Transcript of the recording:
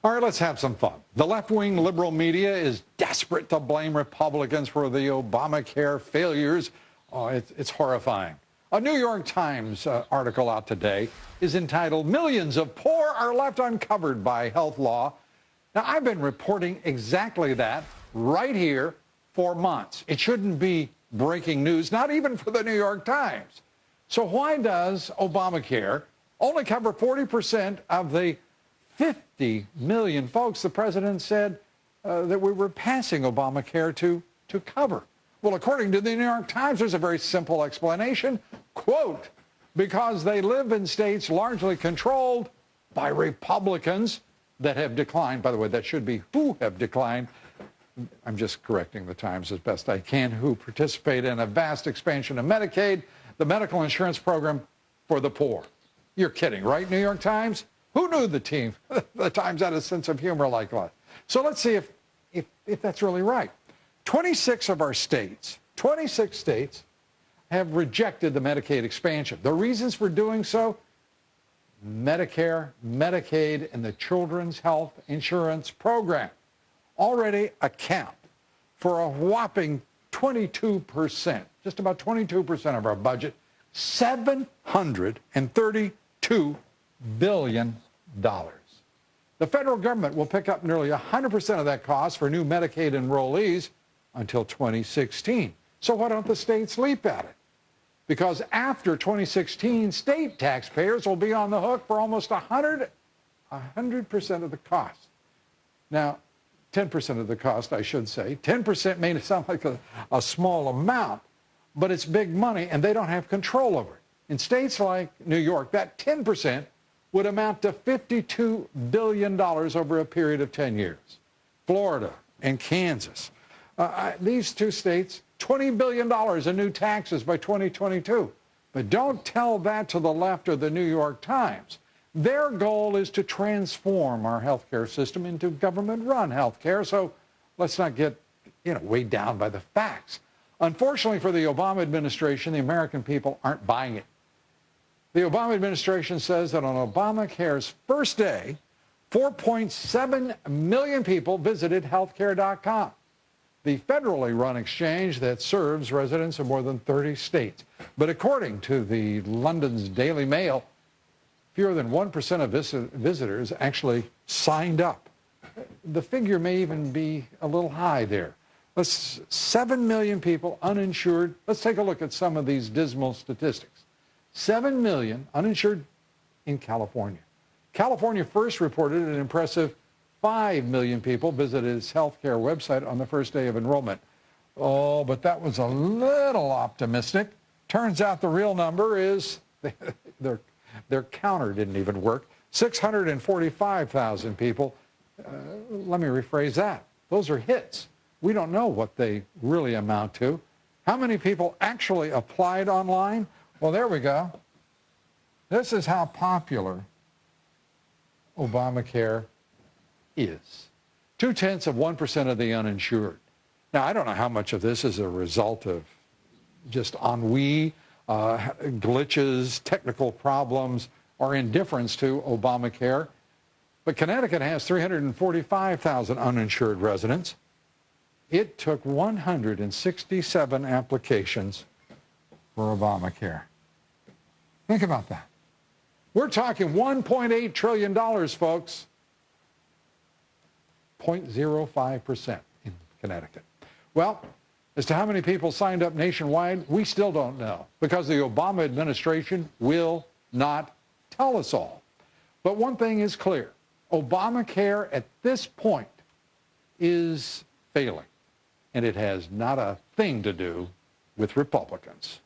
All right, let's have some fun. The left-wing liberal media is desperate to blame Republicans for the Obamacare failures. Oh, it's horrifying. A New York Times article out today is entitled, "Millions of Poor Are Left Uncovered by Health Law." Now, I've been reporting exactly that right here for months. It shouldn't be breaking news, not even for the New York Times. So why does Obamacare only cover 40% of the 50 million folks the president said that we were passing Obamacare to cover? Well, according to the New York Times, there's a very simple explanation. Quote, because they live in states largely controlled by Republicans that have declined. By the way, that should be who have declined. I'm just correcting the Times as best I can. Who participate in a vast expansion of Medicaid, the medical insurance program for the poor. You're kidding, right, New York Times? Who knew the Times had a sense of humor like that? So let's see if that's really right. 26 of our states, 26 states have rejected the Medicaid expansion. The reasons for doing so: Medicare, Medicaid, and the Children's Health Insurance Program already account for a whopping 22%, just about 22% of our budget, $732 billion. The federal government will pick up nearly 100% of that cost for new Medicaid enrollees until 2016. So why don't the states leap at it? Because after 2016, state taxpayers will be on the hook for almost 100% of the cost. Now, 10% of the cost, I should say. 10% may sound like a small amount, but it's big money, and they don't have control over it. In states like New York, that 10% would amount to $52 billion over a period of 10 years. Florida and Kansas, these two states, $20 billion in new taxes by 2022. But don't tell that to the left or the New York Times. Their goal is to transform our healthcare system into government-run healthcare, so let's not get weighed down by the facts. Unfortunately for the Obama administration, the American people aren't buying it. The Obama administration says that on Obamacare's first day, 4.7 million people visited healthcare.com, the federally run exchange that serves residents of more than 30 states. But according to the London's Daily Mail, fewer than 1% of visitors actually signed up. The figure may even be a little high there. 7 million people uninsured. Let's take a look at some of these dismal statistics. 7 million uninsured in California. California first reported an impressive 5 million people visited its healthcare website on the first day of enrollment. Oh, but that was a little optimistic. Turns out the real number is their counter didn't even work. 645,000 people. Let me rephrase that. Those are hits. We don't know what they really amount to. How many people actually applied online? Well, there we go. This is how popular Obamacare is. 0.2% of the uninsured. Now, I don't know how much of this is a result of just ennui, glitches, technical problems, or indifference to Obamacare. But Connecticut has 345,000 uninsured residents. It took 167 applications for Obamacare. Think about that. We're talking $1.8 trillion, folks. 0.05% in Connecticut. Well, as to how many people signed up nationwide, we still don't know, because the Obama administration will not tell us all. But one thing is clear. Obamacare at this point is failing, and it has not a thing to do with Republicans.